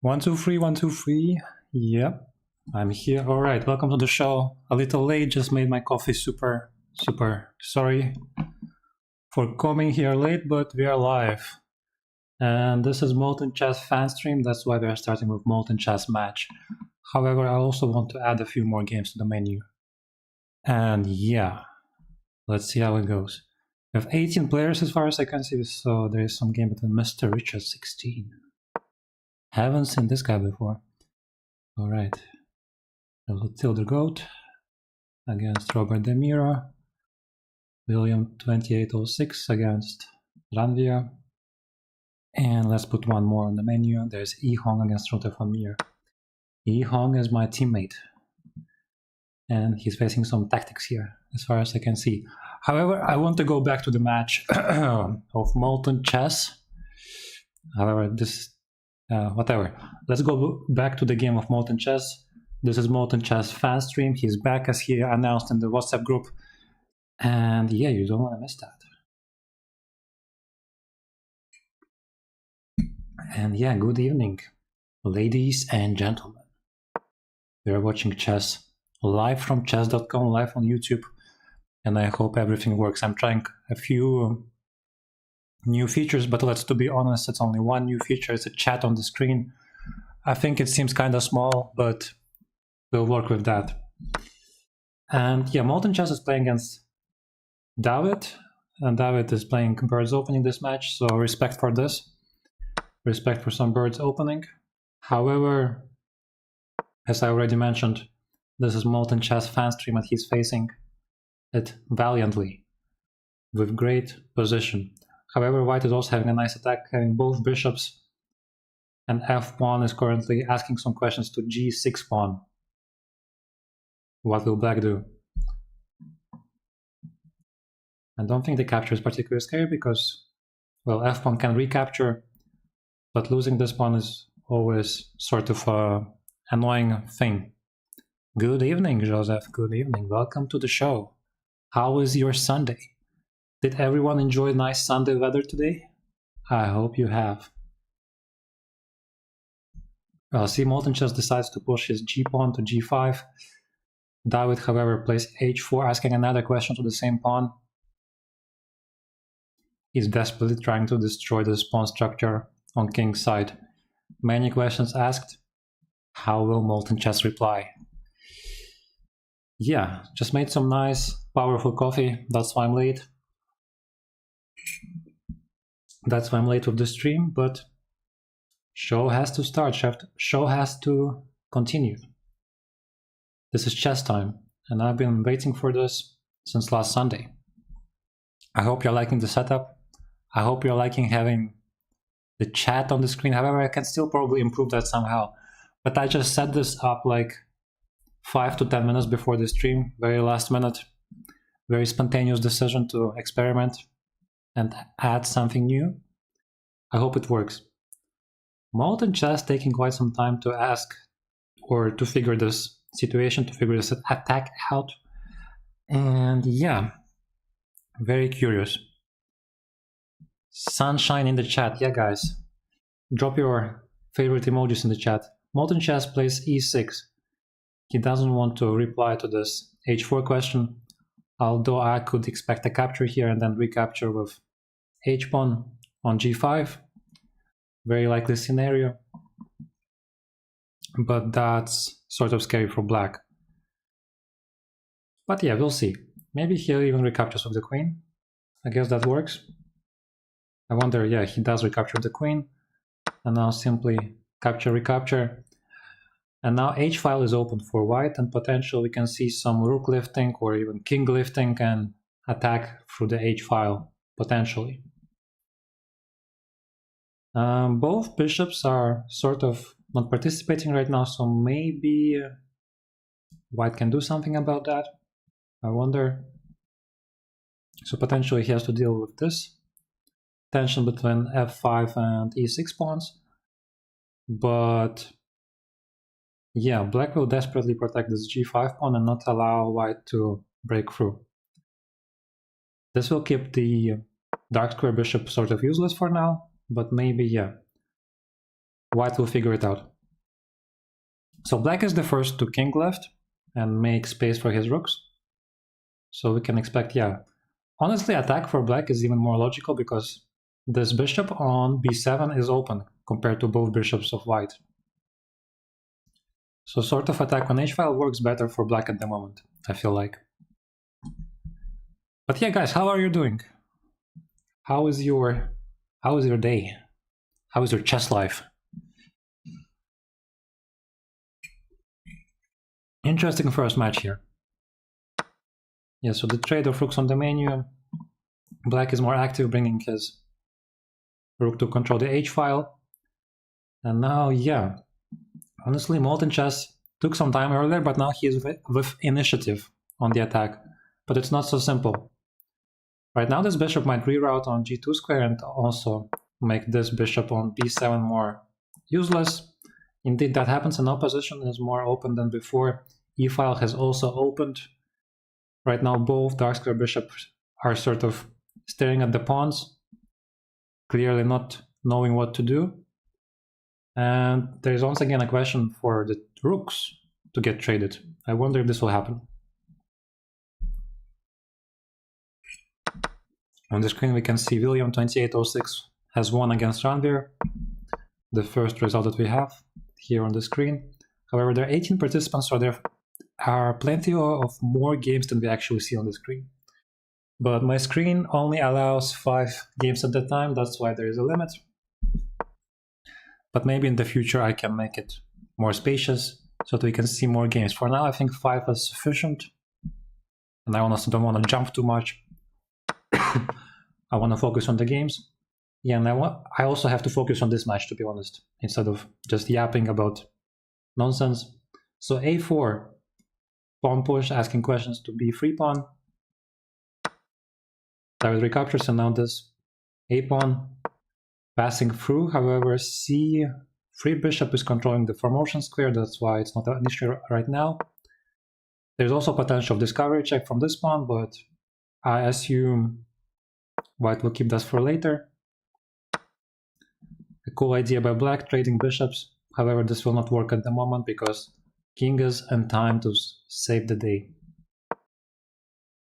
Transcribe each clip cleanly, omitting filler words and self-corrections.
One, two, three, 1, 2, 3. Yep, I'm here. All right, welcome to the show. A little late, just made my coffee super sorry for coming here late, but we are live. And this is Molten Chess fan stream, that's why we are starting with Molten Chess match. However, I also want to add a few more games to the menu. And yeah, let's see how it goes. We have 18 players as far as I can see, so there is some game between Mr. Richard 16. Haven't seen this guy before. Alright. Tilda Goat against Robert De Miro. William 2806 against Ranvia. And let's put one more on the menu. There's Yi Hong against Ruther van Meer. Yi Hong is my teammate. And he's facing some tactics here, as far as I can see. However, I want to go back to the match of Molten Chess. However, whatever. Let's go back to the game of Molten Chess. This is Molten Chess fan stream. He's back as he announced in the WhatsApp group. And yeah, you don't want to miss that. And yeah, good evening, ladies and gentlemen. We are watching chess live from chess.com, live on YouTube. And I hope everything works. I'm trying a few new features, but to be honest, it's only one new feature. It's a chat on the screen. I think it seems kind of small, but we'll work with that. And yeah, Molten Chess is playing against David, and David is playing birds opening this match, so respect for this. Respect for some birds opening. However, as I already mentioned, this is Molten Chess fan stream and he's facing it valiantly, with great position. However, White is also having a nice attack, having both bishops, and f-pawn is currently asking some questions to g6 pawn. What will Black do? I don't think the capture is particularly scary because, well, f-pawn can recapture, but losing this pawn is always sort of an annoying thing. Good evening, Joseph. Good evening. Welcome to the show. How is your Sunday? Did everyone enjoy nice Sunday weather today? I hope you have. Well, see, Molten Chess decides to push his g-pawn to g5. David, however, plays h4, asking another question to the same pawn. He's desperately trying to destroy this pawn structure on king's side. Many questions asked. How will Molten Chess reply? Yeah, just made some nice, powerful coffee. That's why I'm late. That's why I'm late with the stream, but show has to start. Show has to continue. This is chess time, and I've been waiting for this since last Sunday. I hope you're liking the setup. I hope you're liking having the chat on the screen. However, I can still probably improve that somehow. But I just set this up like 5 to 10 minutes before the stream, very last minute, very spontaneous decision to experiment and add something new. I hope it works. Molten Chess taking quite some time to ask or to figure this situation, to figure this attack out. And yeah, very curious. Sunshine in the chat. Yeah, guys, drop your favorite emojis in the chat. Molten Chess plays e6. He doesn't want to reply to this h4 question, although I could expect a capture here and then recapture with h-pawn on g5. Very likely scenario, but that's sort of scary for Black. But yeah, we'll see. Maybe he'll even recaptures with the queen. I guess that works. I wonder, yeah, he does recapture the queen, and now simply capture, recapture. And now h-file is open for White, and potentially we can see some rook lifting or even king lifting and attack through the h-file, potentially. Both bishops are sort of not participating right now, so maybe White can do something about that. I wonder. So potentially he has to deal with this tension between f5 and e6 pawns. But yeah, Black will desperately protect this g5 pawn and not allow White to break through. This will keep the dark square bishop sort of useless for now, but maybe, yeah, White will figure it out. So black is the first to king left and make space for his rooks. So we can expect, yeah. Honestly, attack for black is even more logical because this bishop on b7 is open compared to both bishops of white. So sort of attack on h-file works better for black at the moment, I feel like. But yeah, guys, how are you doing? How is your day? How is your chess life? Interesting first match here. Yeah, so the trade of rooks on the menu. Black is more active, bringing his rook to control the h-file. And now, yeah, honestly, Molten Chess took some time earlier, but now he is with initiative on the attack. But it's not so simple. Right now, this bishop might reroute on g2 square and also make this bishop on b7 more useless. Indeed, that happens, and opposition is more open than before. E-file has also opened. Right now, both dark square bishops are sort of staring at the pawns, clearly not knowing what to do. And there is once again a question for the rooks to get traded. I wonder if this will happen. On the screen we can see William 2806 has won against Ranveer, the first result that we have here on the screen. However, there are 18 participants, so there are plenty of more games than we actually see on the screen. But my screen only allows 5 games at a time, that's why there is a limit. But maybe in the future I can make it more spacious so that we can see more games. For now, I think 5 is sufficient. And I honestly don't want to jump too much. I want to focus on the games. Yeah, and I also have to focus on this match, to be honest, instead of just yapping about nonsense. So a4, pawn push, asking questions to b3 pawn. David recaptures, and now this a pawn passing through. However, c3 bishop is controlling the 4-motion square, that's why it's not an issue right now. There's also potential discovery check from this pawn, but I assume white will keep that for later. A cool idea by black, trading bishops. However, this will not work at the moment because king is in time to save the day.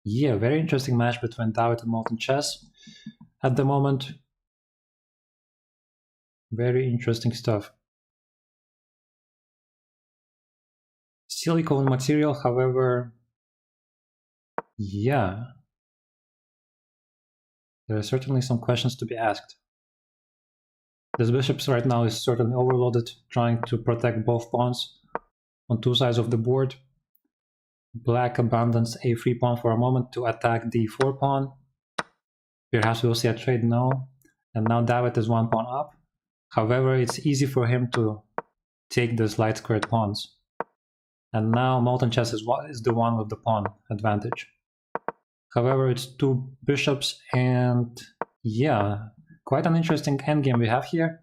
Yeah, very interesting match between David and Molten Chess at the moment. Very interesting stuff. Silicone material, however, yeah, there are certainly some questions to be asked. This bishop right now is certainly overloaded, trying to protect both pawns on 2 sides of the board. Black abandons a3 pawn for a moment to attack the 4 pawn. Perhaps we'll see a trade now. And now David is 1 pawn up. However, it's easy for him to take these light squared pawns. And now Molten Chess is the one with the pawn advantage. However, it's 2 bishops, and yeah, quite an interesting endgame we have here.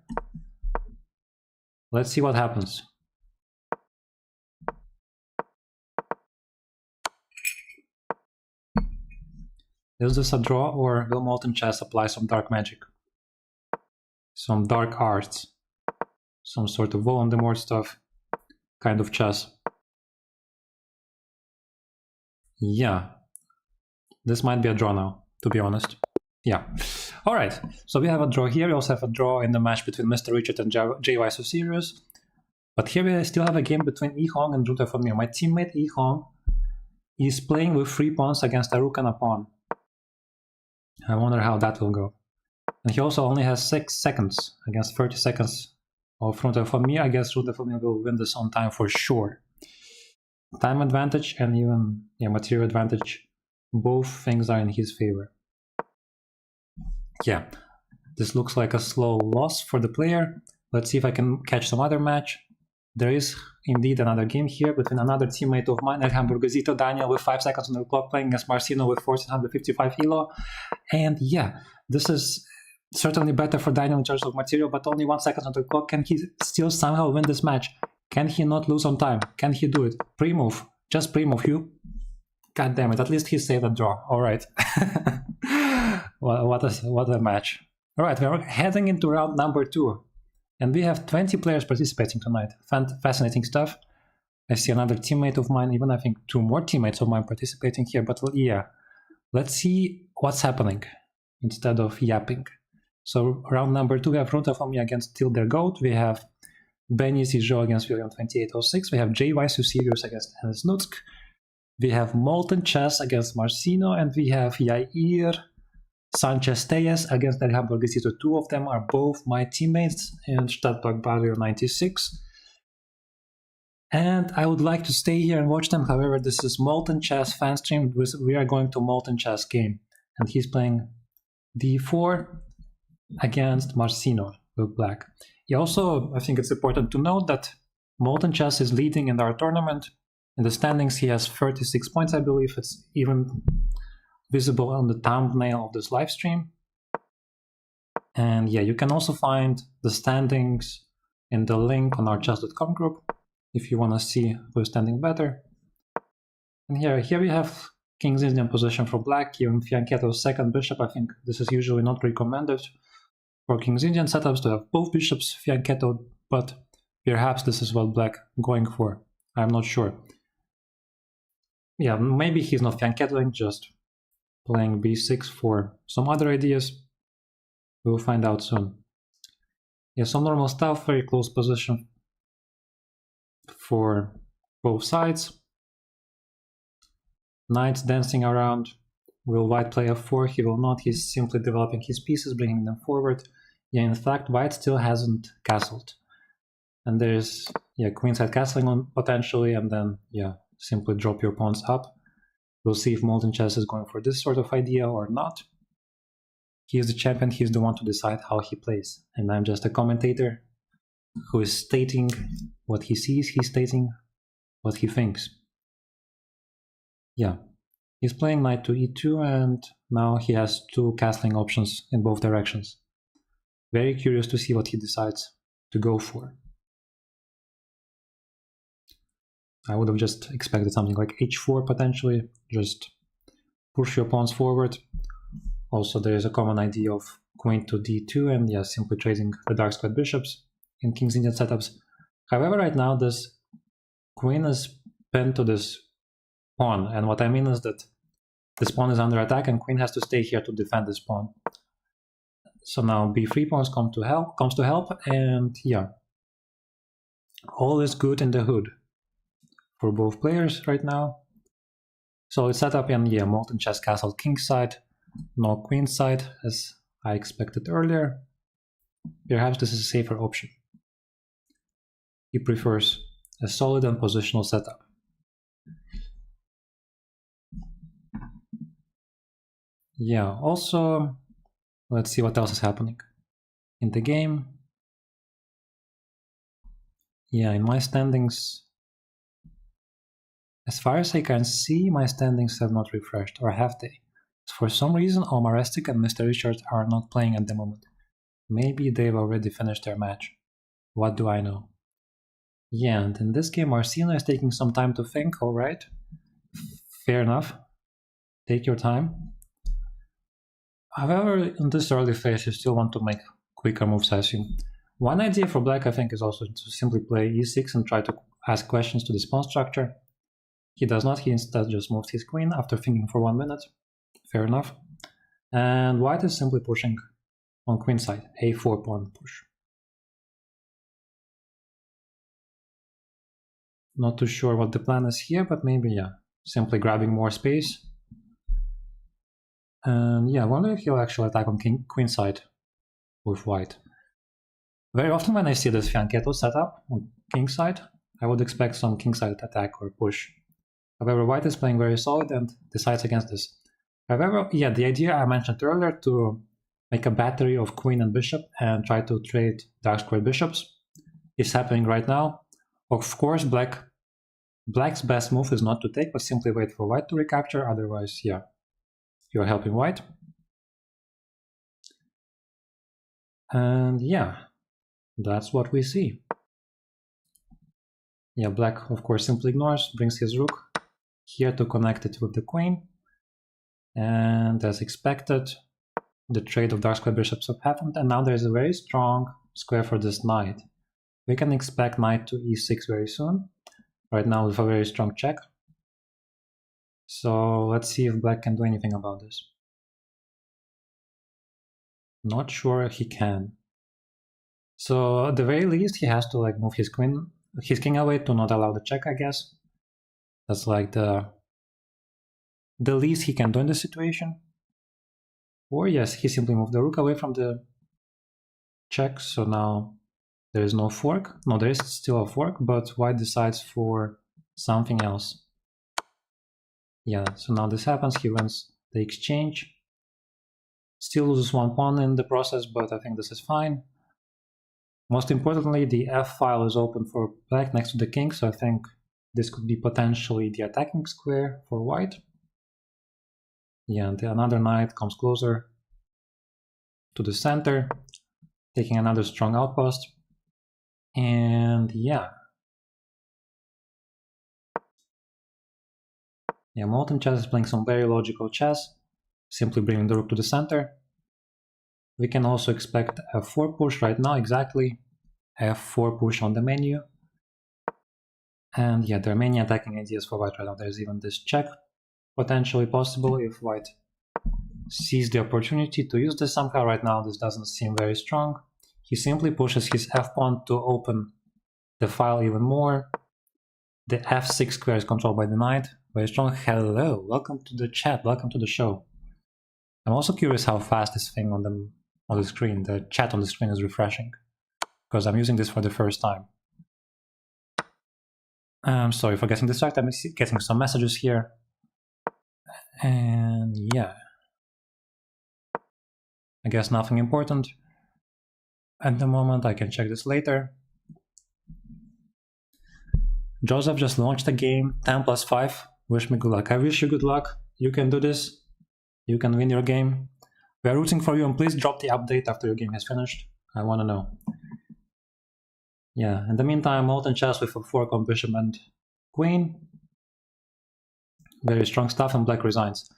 Let's see what happens. Is this a draw, or will Molten Chess apply some dark magic? Some dark arts? Some sort of Voldemort stuff? Kind of chess? Yeah. This might be a draw now, to be honest. Yeah. Alright, so we have a draw here. We also have a draw in the match between Mr. Richard and JY So Serious. But here we still have a game between Yi Hong and Junta Famir. My teammate Yi Hong is playing with 3 pawns against a rook and a pawn. I wonder how that will go. And he also only has 6 seconds against 30 seconds of Junta Famir. I guess Junta Famir will win this on time for sure. Time advantage and even material advantage, both things are in his favor. Yeah, this looks like a slow loss for the player. Let's see if I can catch some other match. There is indeed another game here between another teammate of mine at Hamburg, Daniel with 5 seconds on the clock, playing against Marcino with 1455 elo. And yeah, this is certainly better for Daniel in terms of material, but only 1 second on the clock. Can he still somehow win this match? Can he not lose on time? Can he do it? Pre-move. Just pre-move. You. God damn it. At least he saved a draw. All right. What a match. All right. We're heading into round number 2. And we have 20 players participating tonight. Fascinating stuff. I see another teammate of mine, even I think 2 more teammates of mine participating here, but yeah, let's see what's happening instead of yapping. So round number 2, we have Runta for me against Tilder Goat, we have Benny Zijo against William 2806, we have JY Sirius against Hennes Nutsk, we have Molten Chess against Marcino, and we have Yair Sanchez Tellez against the Hamburg. So 2 of them are both my teammates in Stadtpark Barrio 96. And I would like to stay here and watch them. However, this is Molten Chess fan stream. We are going to Molten Chess game. And he's playing d4 against Marcino with black. He also, I think it's important to note that Molten Chess is leading in our tournament. In the standings, he has 36 points, I believe. It's even visible on the thumbnail of this live stream. And yeah, you can also find the standings in the link on our chess.com group if you want to see who's standing better. And here we have King's Indian position for black, here in Fianchetto's second bishop. I think this is usually not recommended for King's Indian setups to have both bishops Fianchetto, but perhaps this is what black going for. I'm not sure. Yeah, maybe he's not Fianchettoing, just playing b6 for some other ideas. We'll find out soon. Yeah, some normal stuff, very close position for both sides. Knight's dancing around. Will white play f4? He will not. He's simply developing his pieces, bringing them forward. Yeah, in fact, white still hasn't castled. And there's, yeah, queenside castling on potentially, and then, yeah, simply drop your pawns up. We'll see if Molten Chess is going for this sort of idea or not. He is the champion, he's the one to decide how he plays. And I'm just a commentator who is stating what he sees, he's stating what he thinks. Yeah, he's playing knight to e2, and now he has 2 castling options in both directions. Very curious to see what he decides to go for. I would have just expected something like h4 potentially, just push your pawns forward. Also, there is a common idea of queen to d2 and yeah, simply trading the dark squared bishops in King's Indian setups. However, right now this queen is pinned to this pawn, and what I mean is that this pawn is under attack and queen has to stay here to defend this pawn. So now b3 pawns comes to help, and yeah, all is good in the hood for both players right now. So it's set up in, yeah, Molten Chess castle king side, no queen side as I expected earlier. Perhaps this is a safer option. He prefers a solid and positional setup. Yeah, also, let's see what else is happening in the game. Yeah, in my standings, as far as I can see, my standings have not refreshed, or have they? For some reason, Omar Restic and Mr. Richard are not playing at the moment. Maybe they've already finished their match. What do I know? Yeah, and in this game, Marcino is taking some time to think, alright. Fair enough. Take your time. However, in this early phase, you still want to make quicker moves, I assume. One idea for black, I think, is also to simply play e6 and try to ask questions to this pawn structure. He does not, he instead just moves his queen after thinking for 1 minute. Fair enough. And white is simply pushing on queen side, a4 pawn push. Not too sure what the plan is here, but maybe, yeah, simply grabbing more space. And yeah, I wonder if he'll actually attack on queen side with white. Very often when I see this Fianchetto setup on king side, I would expect some king side attack or push. However, white is playing very solid and decides against this. However, yeah, the idea I mentioned earlier to make a battery of queen and bishop and try to trade dark squared bishops is happening right now. Of course, black's best move is not to take, but simply wait for white to recapture, otherwise, yeah, you're helping white. And yeah, that's what we see. Yeah, black, of course, simply ignores, brings his rook here to connect it with the queen. And as expected, the trade of dark square bishops have happened, and now there's a very strong square for this knight. We can expect knight to e6 very soon. right now with a very strong check. So let's see if black can do anything about this. Not sure he can. So at the very least, he has to like move his king away to not allow the check, I guess. That's like the least he can do in this situation. Or yes, he simply moved the rook away from the check, so now there is no fork. No, there is still a fork, but white decides for something else. Yeah, so now this happens, he wins the exchange. Still loses one pawn in the process, but I think this is fine. Most importantly, the f file is open for black next to the king, so I think this could be potentially the attacking square for white. Yeah, and another knight comes closer to the center, taking another strong outpost. And yeah. Yeah, Molten Chess is playing some very logical chess, simply bringing the rook to the center. We can also expect a f4 push right now, exactly. F4 push on the menu. And yeah, there are many attacking ideas for white right now. There's even this check potentially possible if white sees the opportunity to use this somehow. Right now this doesn't seem very strong. He simply pushes his f-pawn to open the file even more. The f6 square is controlled by the knight. Very strong. Hello, welcome to the chat, welcome to the show. I'm also curious how fast this thing on the screen, the chat on the screen is refreshing, because I'm using this for the first time. I'm sorry for getting distracted, I'm getting some messages here. And yeah, I guess nothing important at the moment. I can check this later. Joseph just launched a game, 10+5. Wish me good luck. I wish you good luck. You can do this. You can win your game. We are rooting for you, and please drop the update after your game has finished. I want to know. Yeah, in the meantime, Molten Chess with a fork on bishop and queen. Very strong stuff, and black resigns.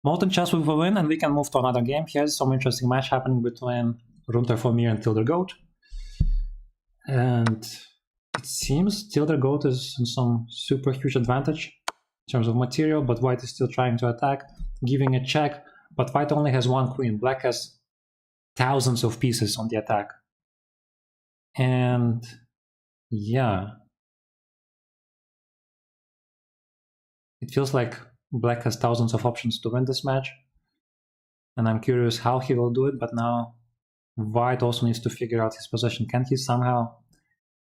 Molten Chess with a win, and we can move to another game. Here's some interesting match happening between Runter Vermeer and Tilder Goat. And it seems Tilder Goat is in some super huge advantage in terms of material, but white is still trying to attack, giving a check, but white only has one queen. Black has thousands of pieces on the attack. And yeah, it feels like black has thousands of options to win this match, and I'm curious how he will do it. But now white also needs to figure out his position. Can he somehow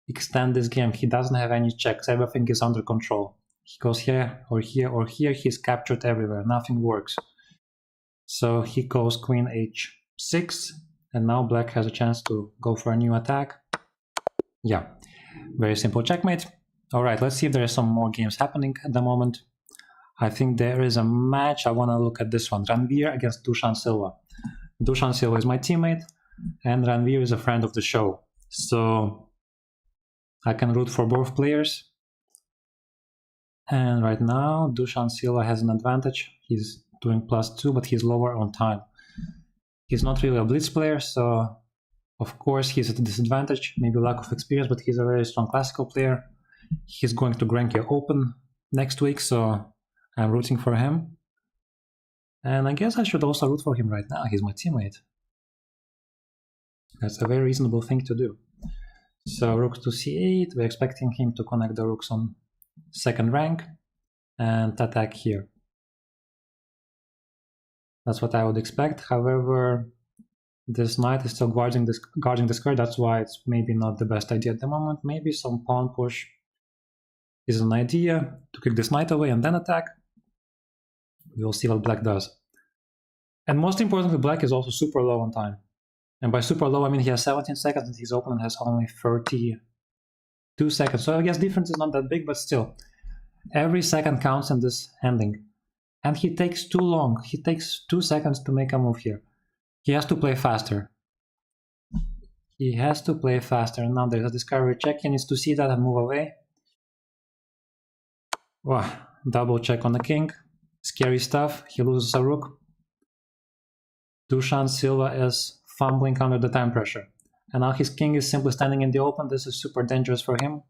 extend this game? He doesn't have any checks, everything is under control. He goes here or here or here, he's captured everywhere, nothing works. So he goes queen h6, and now black has a chance to go for a new attack. Yeah, very simple checkmate. Alright, let's see if there are some more games happening at the moment. I think there is a match. I want to look at this one. Ranveer against Dusan Silva. Dusan Silva is my teammate, and Ranveer is a friend of the show. So I can root for both players. And right now, Dusan Silva has an advantage. He's doing +2, but he's lower on time. He's not really a blitz player, so of course he's at a disadvantage, maybe lack of experience, but he's a very strong classical player. He's going to Grenke Open next week, so I'm rooting for him. And I guess I should also root for him right now. He's my teammate. That's a very reasonable thing to do. So rook to c8, we're expecting him to connect the rooks on second rank and attack here. That's what I would expect. However, this knight is still guarding the square, that's why it's maybe not the best idea at the moment. Maybe some pawn push is an idea to kick this knight away and then attack. We'll see what black does. And most importantly, black is also super low on time. And by super low, I mean he has 17 seconds and his opponent has only 32 seconds. So I guess difference is not that big, but still. Every second counts in this ending. And he takes too long. He takes 2 seconds to make a move here. He has to play faster. He has to play faster. Now there's a discovery check. He needs to see that and move away. Wow, double check on the king. Scary stuff. He loses a rook. Dusan Silva is fumbling under the time pressure. And now his king is simply standing in the open. This is super dangerous for him.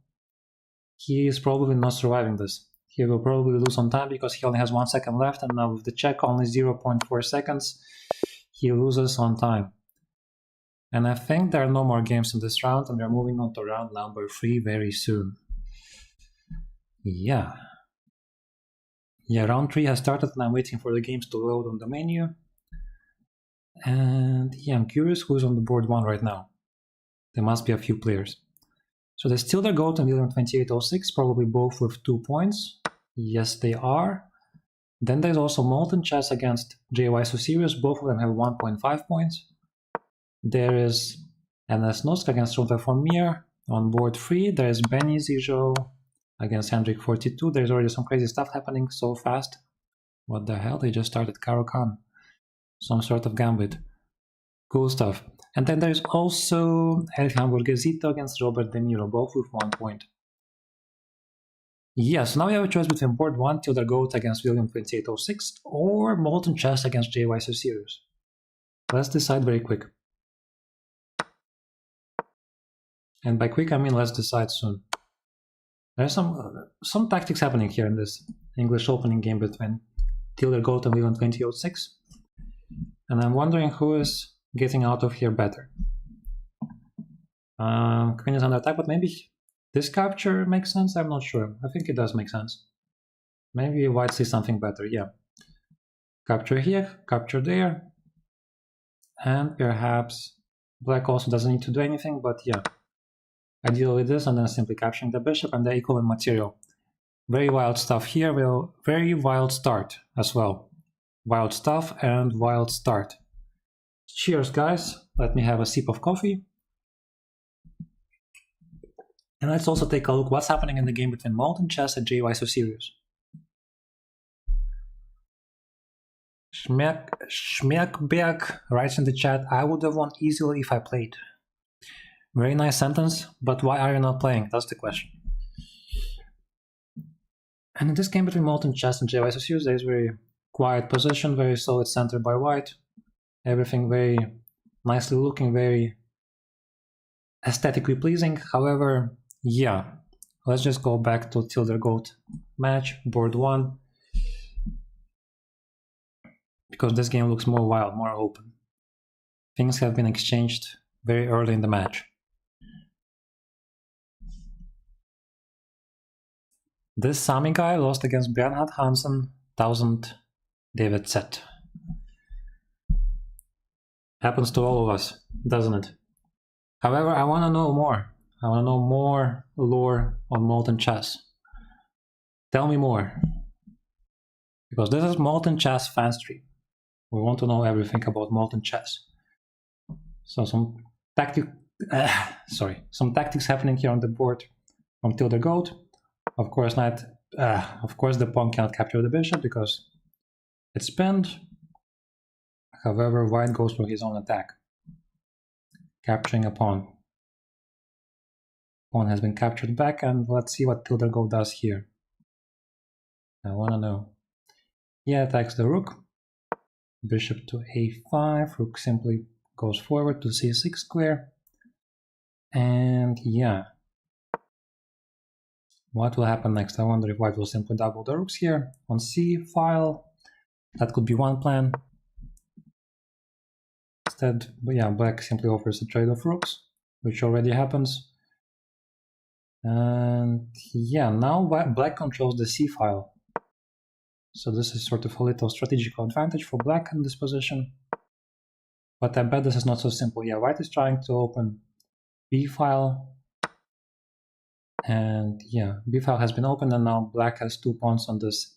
he is probably not surviving this. He will probably lose on time because he only has 1 second left, and now with the check only 0.4 seconds, he loses on time. And I think there are no more games in this round, and we're moving on to round number 3 very soon. Yeah, round 3 has started, and I'm waiting for the games to load on the menu. And yeah, I'm curious who's on the board 1 right now. There must be a few players. So there's still the GOAT and William 2806, probably both with 2 points. Yes, they are. Then there's also Molten Chess against JY So Serious. Both of them have 1.5 points. There is NS Nosk against Rota von Mir on board 3. There's Benny Zijo against Hendrik 42. There's already some crazy stuff happening so fast. What the hell? They just started Karo Khan. Some sort of gambit. Cool stuff. And then there's also Hamburg against Robert De Niro, both with 1 point. Yeah, so now we have a choice between board 1, Tilda Goat against William 2806, or Molten Chess against JY So Serious. Let's decide very quick. And by quick, I mean let's decide soon. There's some tactics happening here in this English opening game between Tilda Goat and William 2806. And I'm wondering who is getting out of here better. Queen is under attack, but maybe this capture makes sense? I'm not sure. I think it does make sense. Maybe white sees something better, yeah. Capture here, capture there. And perhaps black also doesn't need to do anything, but yeah. I deal with this and then simply capturing the bishop and the equivalent material. Very wild stuff here, very wild start as well. Wild stuff and wild start. Cheers, guys. Let me have a sip of coffee. And let's also take a look what's happening in the game between Molten Chess and JY So Serious. Schmerkberg writes in the chat, I would have won easily if I played. Very nice sentence, but why are you not playing? That's the question. And in this game between Molten Chess and JY So Serious, there is very quiet position, very solid center by white. Everything very nicely looking, very aesthetically pleasing. However, yeah, let's just go back to Tilda Goat match, board 1. Because this game looks more wild, more open. Things have been exchanged very early in the match. This Sami guy lost against Bernhard Hansen, 1000 David Set. Happens to all of us, doesn't it? However, I want to know more. I want to know more lore on Molten Chess. Tell me more. Because this is Molten Chess fan stream. We want to know everything about Molten Chess. So some tactics happening here on the board from Tilda Goat. Of course, the pawn cannot capture the bishop because it's pinned. However, white goes for his own attack, capturing a pawn. Pawn has been captured back, and let's see what Tilda Goat does here. I want to know. He attacks the rook. Bishop to a5. Rook simply goes forward to c6 square. And yeah. What will happen next? I wonder if white will simply double the rooks here on c file. That could be one plan. Instead, yeah, black simply offers a trade of rooks, which already happens. And yeah, now black controls the c file. So this is sort of a little strategical advantage for black in this position. But I bet this is not so simple. Yeah, white is trying to open b file. And yeah, b file has been opened, and now black has 2 pawns on this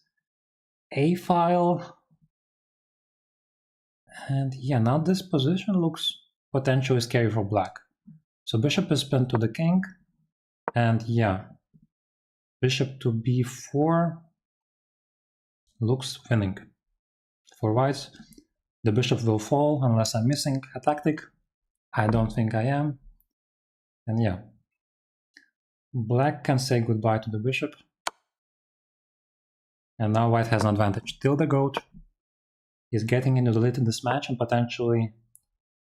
a file. And yeah, now this position looks potentially scary for black. So bishop is pinned to the king. And yeah, bishop to b4 looks winning. For whites, the bishop will fall unless I'm missing a tactic. I don't think I am. And yeah, black can say goodbye to the bishop. And now white has an advantage. Tilda Goat is getting into the lead in this match and potentially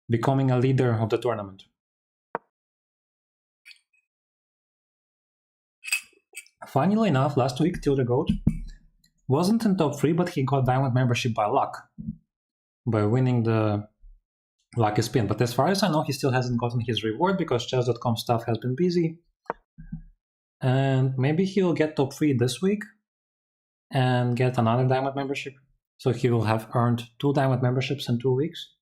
becoming a leader of the tournament. Funnily enough, last week Tilda Goat wasn't in top 3, but he got diamond membership by luck, by winning the lucky spin. But as far as I know, he still hasn't gotten his reward because chess.com stuff has been busy. And maybe he'll get top 3 this week and get another diamond membership. So he will have earned 2 diamond memberships in 2 weeks.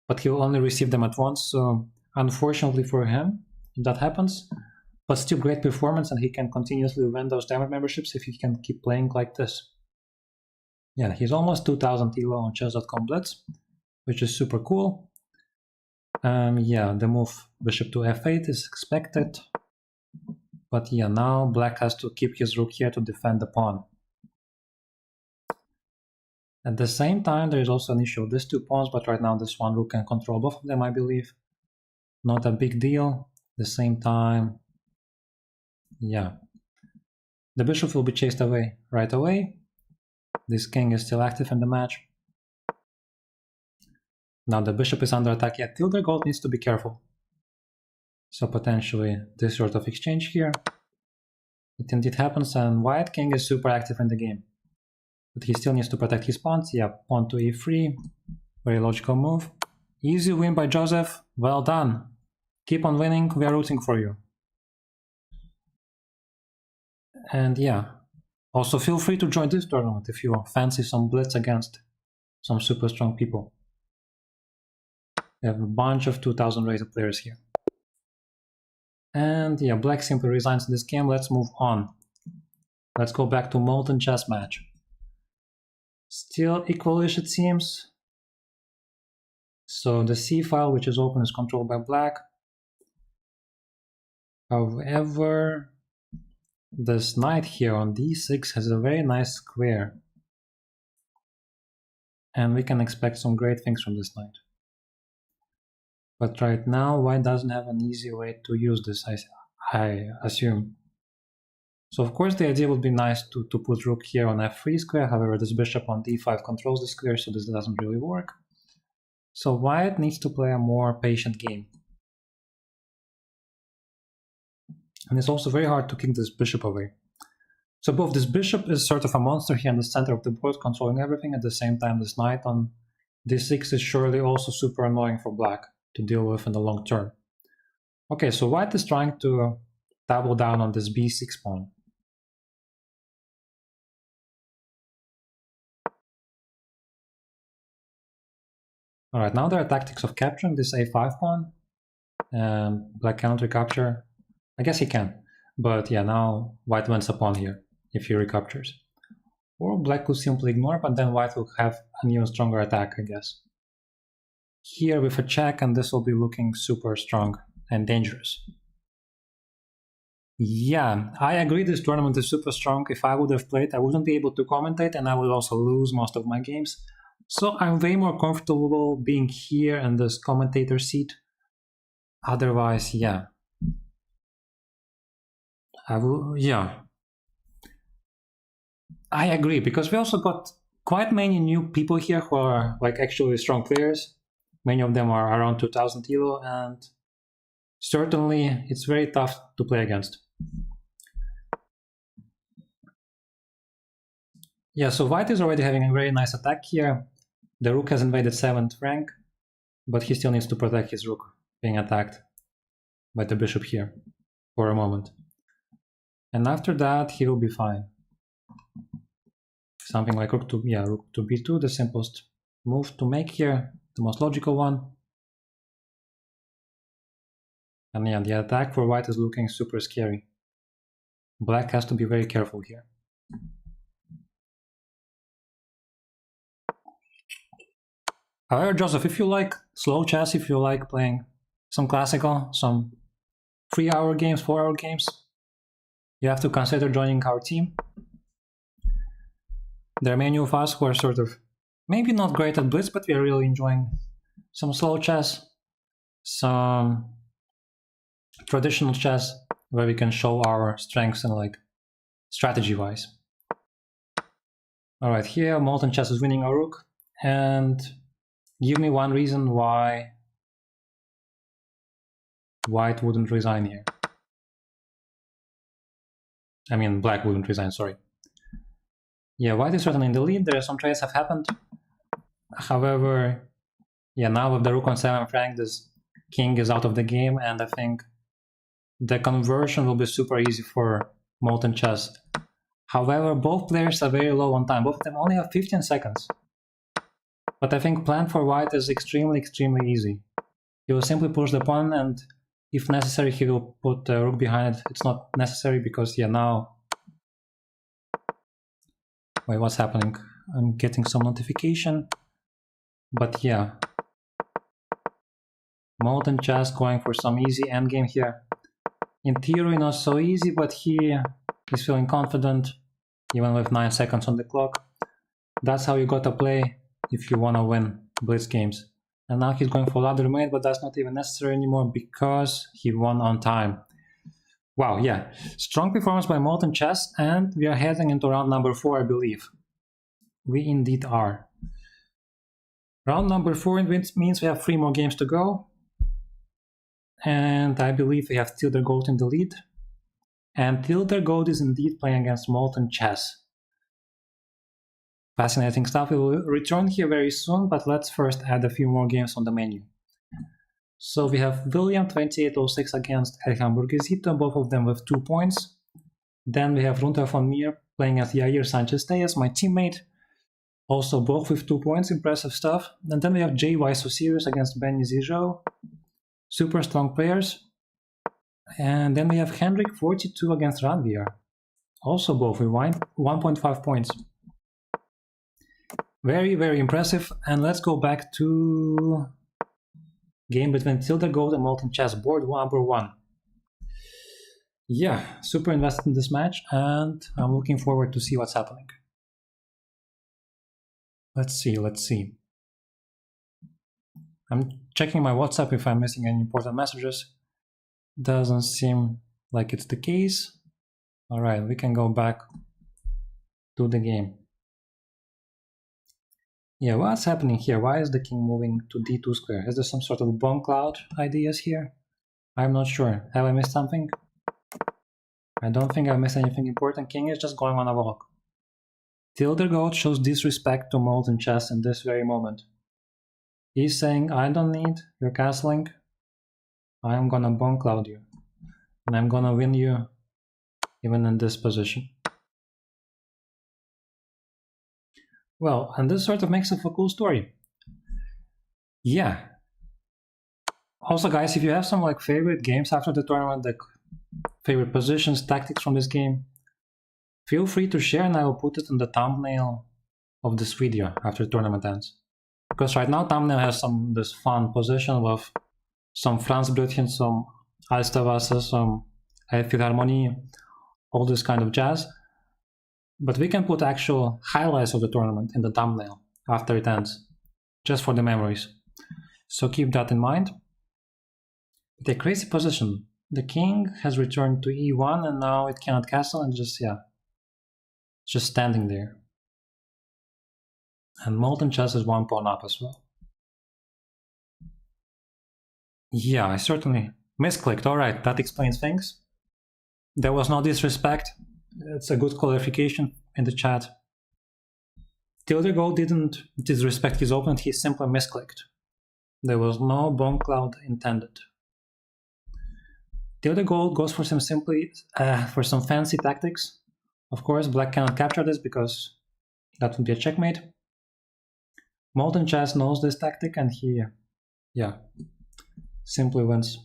But he will only receive them at once. So unfortunately for him, if that happens, but still great performance, and he can continuously win those diamond memberships if he can keep playing like this. Yeah, he's almost 2000 elo on chess.com Blitz, which is super cool. Yeah, the move bishop to f8 is expected. But yeah, now black has to keep his rook here to defend the pawn. At the same time, there is also an issue with these 2 pawns, but right now this one rook can control both of them, I believe. Not a big deal. At the same time, yeah, the bishop will be chased away right away. This king is still active in the match. Now the bishop is under attack, yet Tilda Gold needs to be careful. So potentially this sort of exchange here. It indeed happens, and white king is super active in the game. But he still needs to protect his pawns. Yeah, pawn to e3. Very logical move. Easy win by Joseph. Well done. Keep on winning. We are rooting for you. And yeah, also feel free to join this tournament if you fancy some blitz against some super strong people. We have a bunch of 2000 rated players here. And yeah, black simply resigns in this game. Let's move on. Let's go back to Molten Chess match. Still equalish, it seems. So the C file, which is open, is controlled by black. However, this knight here on d6 has a very nice square. And we can expect some great things from this knight. But right now, white doesn't have an easy way to use this, I assume. So of course the idea would be nice to put rook here on f3 square, however this bishop on d5 controls the square, so this doesn't really work. So white needs to play a more patient game. And it's also very hard to kick this bishop away. So both this bishop is sort of a monster here in the center of the board, controlling everything. At the same time, this knight on d6 is surely also super annoying for black to deal with in the long term. Okay, so white is trying to double down on this b6 pawn. Alright, now there are tactics of capturing this a5 pawn. And black cannot recapture. I guess he can. But yeah, now white wins a pawn here if he recaptures. Or black could simply ignore, but then white will have an even stronger attack, I guess. Here with a check, and this will be looking super strong and dangerous. Yeah, I agree this tournament is super strong. If I would have played, I wouldn't be able to commentate, and I would also lose most of my games. So I'm way more comfortable being here in this commentator seat. Otherwise, yeah. I agree, because we also got quite many new people here who are like actually strong players. Many of them are around 2000 elo, and certainly it's very tough to play against. Yeah, so white is already having a very nice attack here. The rook has invaded 7th rank, but he still needs to protect his rook being attacked by the bishop here for a moment. And after that, he will be fine. Something like rook to b2, the simplest move to make here, the most logical one. And yeah, the attack for white is looking super scary. Black has to be very careful here. However, Joseph, if you like slow chess, if you like playing some classical, some 3-hour games, 4-hour games, you have to consider joining our team. There are many of us who are sort of maybe not great at blitz, but we are really enjoying some slow chess, some traditional chess, where we can show our strengths and like strategy-wise. Alright, here Molten Chess is winning our rook, and give me one reason why white wouldn't resign here. I mean, black wouldn't resign, sorry. Yeah, white is certainly in the lead. There are some trades have happened. However, yeah, now with the rook on 7 franc, this king is out of the game, and I think the conversion will be super easy for Molten Chess. However, both players are very low on time. Both of them only have 15 seconds. But I think plan for white is extremely easy. He will simply push the pawn, and if necessary, he will put the rook behind it. It's not necessary because, yeah, now... Wait, what's happening? I'm getting some notification. But yeah. Molten Chess going for some easy endgame here. In theory, not so easy, but he is feeling confident, even with 9 seconds on the clock. That's how you gotta play if you wanna win blitz games. And now he's going for ladder mate, but that's not even necessary anymore because he won on time. Wow, yeah. Strong performance by Molten Chess, and we are heading into round number 4, I believe. We indeed are. Round number 4 means we have 3 more games to go. And I believe we have Tilder Gold in the lead. And Tilder Gold is indeed playing against Molten Chess. Fascinating stuff. We will return here very soon, but let's first add a few more games on the menu. So we have William 2806 against Hamburg, both of them with 2 points. Then we have Runter von Mir playing as Yair Sanchez-Tellez, my teammate. Also both with 2 points, impressive stuff. And then we have J.Y. Sosirius against Benny Zijo. Super strong players. And then we have Hendrik 42 against Ranvier. Also both with 1.5 points. Very impressive. And let's go back to game between Tilda Gold and Molten Chess, board number 1. Yeah, super invested in this match, and I'm looking forward to see what's happening. Let's see. I'm checking my WhatsApp if I'm missing any important messages. Doesn't seem like it's the case. Alright, we can go back to the game. Yeah, what's happening here? Why is the king moving to d2 square? Is there some sort of bomb cloud ideas here? I'm not sure. Have I missed something? I don't think I've missed anything important. King is just going on a walk. Tilder Gold shows disrespect to Molten Chess in this very moment. He's saying, I don't need your castling. I'm gonna bomb cloud you. And I'm gonna win you even in this position. Well, and this sort of makes it a cool story. Yeah. Also, guys, if you have some like favorite games after the tournament, like favorite positions, tactics from this game, feel free to share and I will put it in the thumbnail of this video after the tournament ends. Because right now thumbnail has some this fun position with some Franz Brötchen, some Alsterwasser, some Philharmonie, all this kind of jazz. But we can put actual highlights of the tournament in the thumbnail after it ends, just for the memories. So keep that in mind. The crazy position. The king has returned to e1 and now it cannot castle and just standing there. And Molten Chess is 1 pawn up as well. Yeah, I certainly misclicked. Alright, that explains things. There was no disrespect. It's a good clarification in the chat. Tilder Gold didn't disrespect his opponent, he simply misclicked. There was no bomb cloud intended. Tilder Gold goes for some fancy tactics. Of course, black cannot capture this because that would be a checkmate. Molten Chess knows this tactic and he, simply wins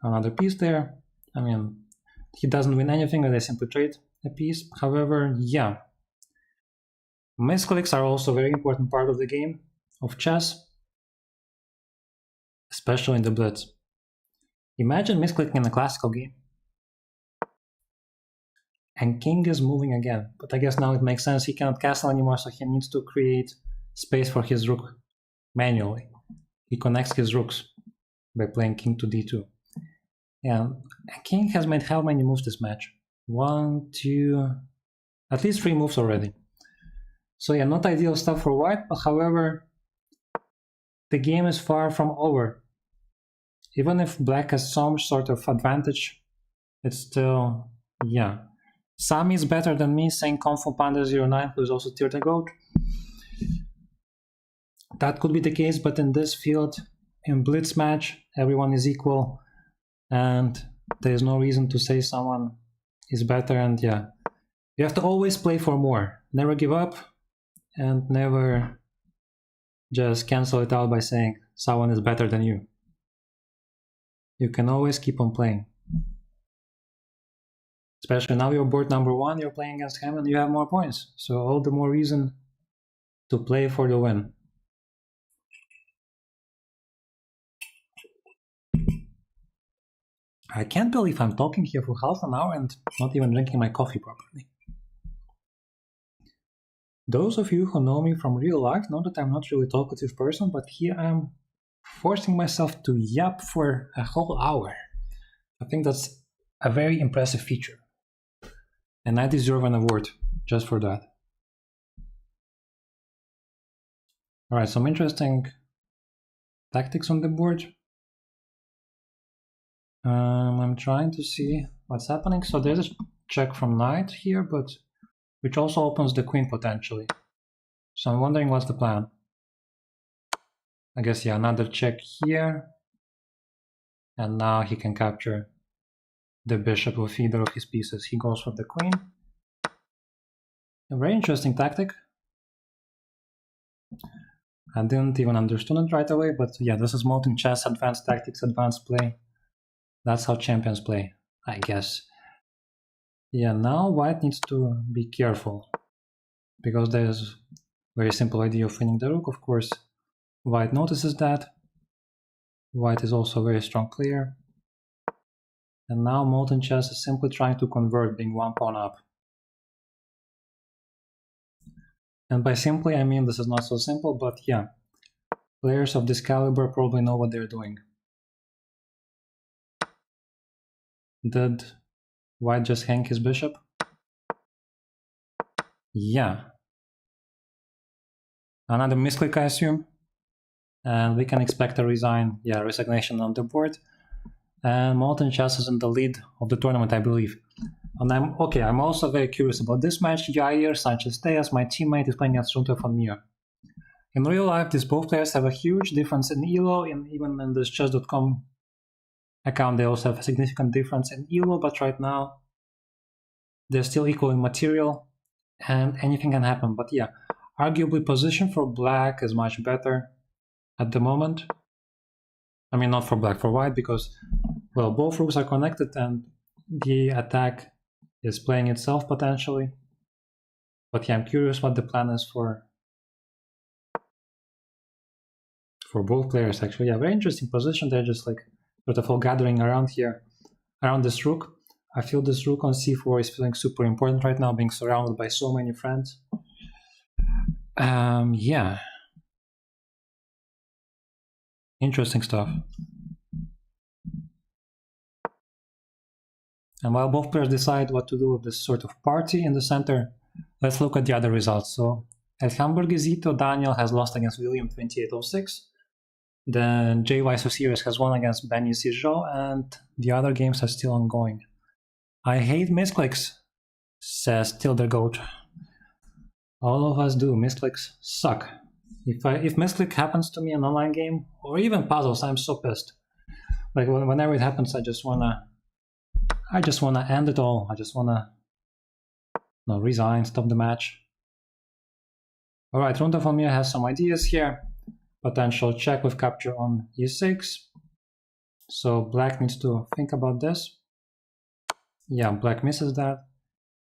another piece there. I mean, he doesn't win anything, they simply trade a piece. However, misclicks are also a very important part of the game of chess, especially in the blitz. Imagine misclicking in a classical game. And king is moving again, but I guess now it makes sense. He cannot castle anymore, so he needs to create space for his rook manually. He connects his rooks by playing king to d2. And king has made how many moves this match? 1, 2, at least 3 moves already. So yeah, not ideal stuff for white, but however, the game is far from over. Even if black has some sort of advantage, it's still, Sami is better than me, saying Kung Fu Panda 09, who is also tier the GOAT. That could be the case, but in this field, in Blitz match, everyone is equal, and there is no reason to say someone is better, and yeah. You have to always play for more. Never give up, and never just cancel it out by saying someone is better than you. You can always keep on playing. Especially now you're board number 1, you're playing against him and you have more points. So all the more reason to play for the win. I can't believe I'm talking here for half an hour and not even drinking my coffee properly. Those of you who know me from real life know that I'm not really a talkative person, but here I'm forcing myself to yap for a whole hour. I think that's a very impressive feature. And I deserve an award just for that. Alright, some interesting tactics on the board. I'm trying to see what's happening. So there's a check from knight here, but which also opens the queen potentially. So I'm wondering what's the plan. I guess, yeah, another check here. And now he can capture the bishop with either of his pieces. He goes for the queen. A very interesting tactic. I didn't even understand it right away, but yeah, this is modern chess, advanced tactics, advanced play. That's how champions play, I guess. Yeah, now white needs to be careful, because there's a very simple idea of winning the rook. Of course, white notices that. White is also a very strong player. And now modern chess is simply trying to convert, being one pawn up. And by simply, I mean this is not so simple, but yeah, players of this caliber probably know what they're doing. Did white just hang his bishop? Yeah. Another misclick, I assume. And we can expect a resignation on the board. And modern chess is in the lead of the tournament, I believe. And I'm also very curious about this match. Jair Sanchez-Tejas, my teammate, is playing against Runter von Mir. In real life, these both players have a huge difference in ELO, and even in this chess.com account, they also have a significant difference in ELO, but right now, they're still equal in material, and anything can happen. But yeah, arguably position for black is much better at the moment. I mean, not for black, for white, because, well, both rooks are connected and the attack is playing itself potentially. But yeah, I'm curious what the plan is for both players, actually. Yeah, very interesting position. They're just like sort of all gathering around here, around this rook. I feel this rook on c4 is feeling super important right now, being surrounded by so many friends. Yeah. Interesting stuff. And while both players decide what to do with this sort of party in the center, let's look at the other results. So at Hamburg Zito, Daniel has lost against William 2806. Then JY Series has won against Benny Sijo, and the other games are still ongoing. I hate misclicks, says Tilda Goat. All of us do. Misclicks suck. If misclick happens to me in an online game, or even puzzles, I'm so pissed. Like whenever it happens, I just wanna end it all. I just wanna resign, stop the match. Alright, Runter von Mir has some ideas here. Potential check with capture on e6. So black needs to think about this. Yeah, black misses that.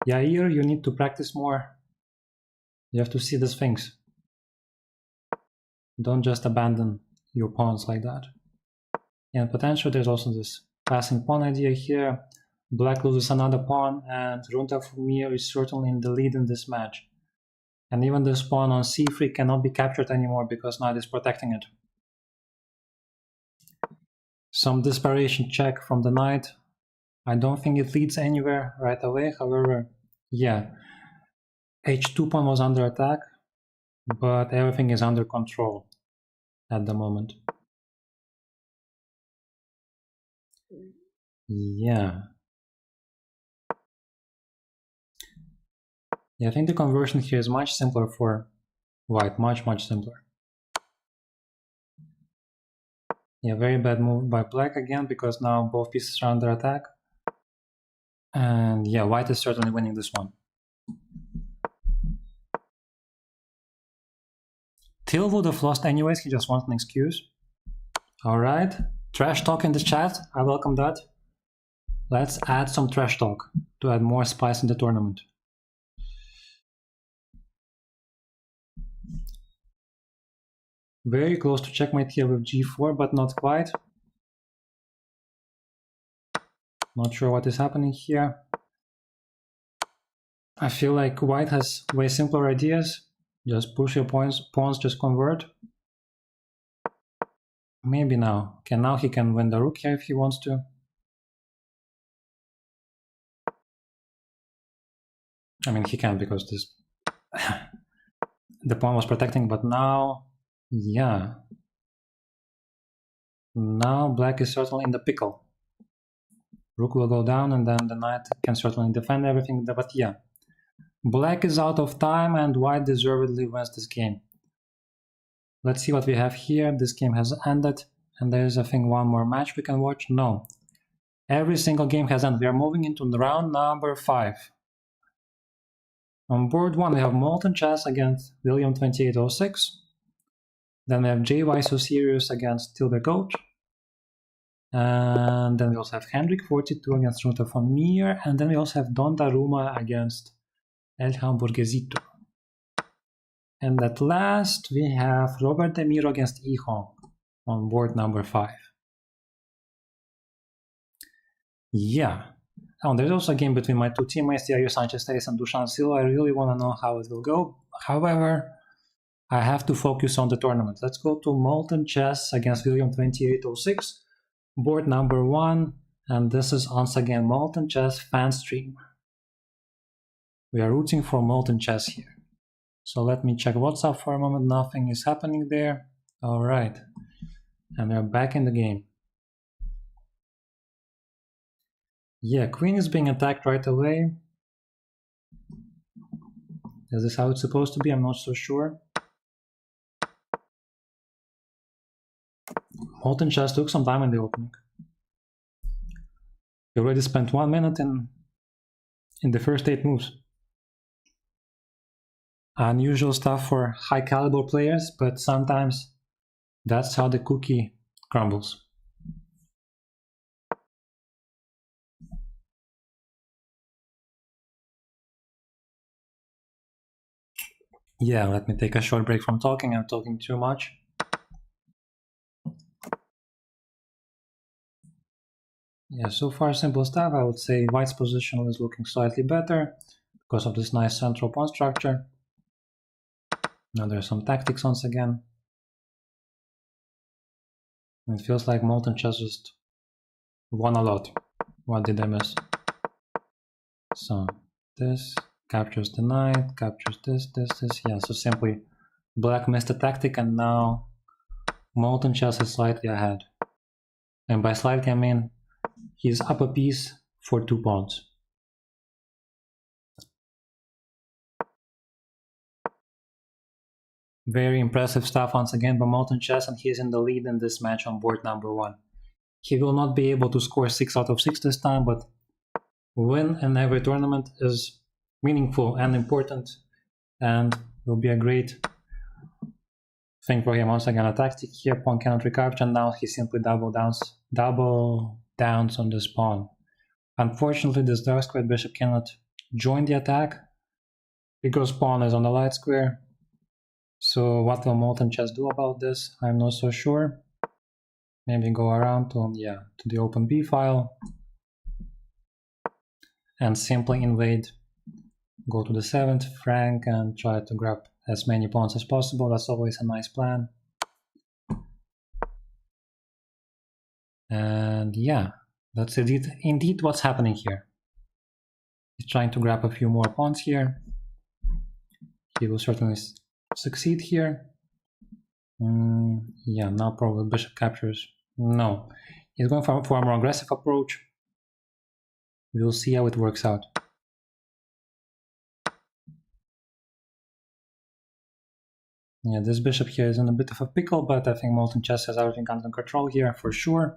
Yair, you need to practice more. You have to see these things. Don't just abandon your pawns like that. And potentially there's also this passing pawn idea here. Black loses another pawn, and Runter von Mir is certainly in the lead in this match. And even this pawn on c3 cannot be captured anymore because knight is protecting it. Some desperation check from the knight. I don't think it leads anywhere right away. However, yeah, h2 pawn was under attack, but everything is under control at the moment. Yeah. Yeah, I think the conversion here is much simpler for white, much simpler. Yeah, very bad move by black again, because now both pieces are under attack. And yeah, white is certainly winning this one. Till would have lost anyways, he just wants an excuse. Alright, trash talk in the chat, I welcome that. Let's add some trash talk to add more spice in the tournament. Very close to checkmate here with g4, but not quite. Not sure what is happening here. I feel like white has way simpler ideas. Just push your pawns just convert. Maybe now. Okay, now he can win the rook here if he wants to. I mean, he can't because this the pawn was protecting, but now, yeah. Now black is certainly in the pickle. Rook will go down and then the knight can certainly defend everything, but yeah. Black is out of time and white deservedly wins this game. Let's see what we have here. This game has ended and there's, I think, one more match we can watch. No. Every single game has ended. We are moving into round number 5. On board 1 we have Molten Chess against William 2806. Then we have JY So Serious against Tilda Coach. And then we also have Hendrik 42 against Runter von Meer. And then we also have Don Daruma against El Hamburguesito. And at last we have Robert De Miro against Yi Hong on board number 5. Yeah. Oh, there's also a game between my two teammates, Diario Sanchez and Dusan Silva. I really want to know how it will go. However, I have to focus on the tournament. Let's go to Molten Chess against William 2806, board number 1, and this is once again Molten Chess fan stream. We are rooting for Molten Chess here. So let me check WhatsApp for a moment. Nothing is happening there. All right, and we're back in the game. Yeah, queen is being attacked right away. Is this how it's supposed to be? I'm not so sure. Molten Chess took some time in the opening. We already spent 1 minute in the first 8 moves. Unusual stuff for high caliber players, but sometimes that's how the cookie crumbles. Yeah, let me take a short break from talking. I'm talking too much. Yeah, so far simple stuff. I would say white's position is looking slightly better because of this nice central pawn structure. Now there's some tactics once again. It feels like Molten Chess just won a lot. What did I miss? So this captures the knight, captures this. Yeah, so simply black missed a tactic and now Molten Chess is slightly ahead. And by slightly I mean he's up a piece for 2 pawns. Very impressive stuff once again by Molten Chess, and he's in the lead in this match on board number 1. He will not be able to score 6 out of 6 this time, but win in every tournament is meaningful and important and will be a great thing for him. Once again, a tactic here, pawn cannot recapture, and now he simply double downs on this pawn. Unfortunately, this dark squared bishop cannot join the attack because pawn is on the light square. So what will Molten Chess do about this? I'm not so sure. Maybe go around to the open B file and simply invade, go to the 7th rank and try to grab as many pawns as possible. That's always a nice plan. And yeah, that's indeed what's happening here. He's trying to grab a few more pawns here. He will certainly succeed here. Yeah, now probably bishop captures. No, he's going for a more aggressive approach. We'll see how it works out. Yeah, this bishop here is in a bit of a pickle, but I think Molten Chess has everything under control here for sure,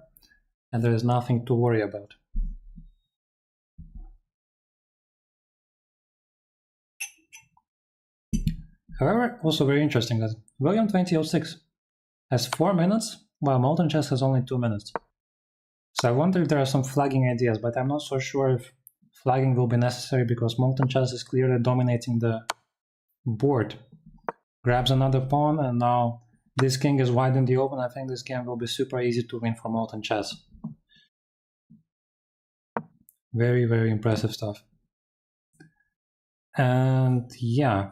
and there is nothing to worry about. However, also very interesting that William 2006 has 4 minutes, while Molten Chess has only 2 minutes. So I wonder if there are some flagging ideas, but I'm not so sure if flagging will be necessary because Molten Chess is clearly dominating the board. Grabs another pawn, and now this king is wide in the open. I think this game will be super easy to win for Molten Chess. Very, very impressive stuff. And yeah,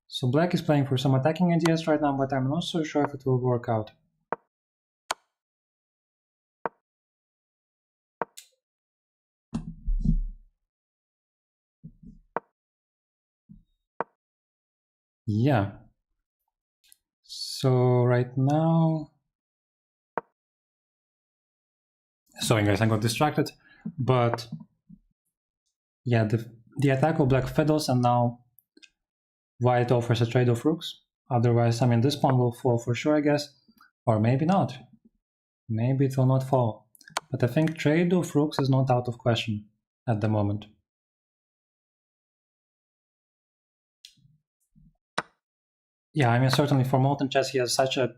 so black is playing for some attacking ideas right now, but I'm not so sure if it will work out. Yeah. So right now, sorry guys, I got distracted, but yeah, the attack of black fiddles, and now white offers a trade of rooks. Otherwise, I mean, this pawn will fall for sure, I guess, or maybe not. Maybe it will not fall, but I think trade of rooks is not out of question at the moment. Yeah, I mean, certainly for Molten Chess, he has such a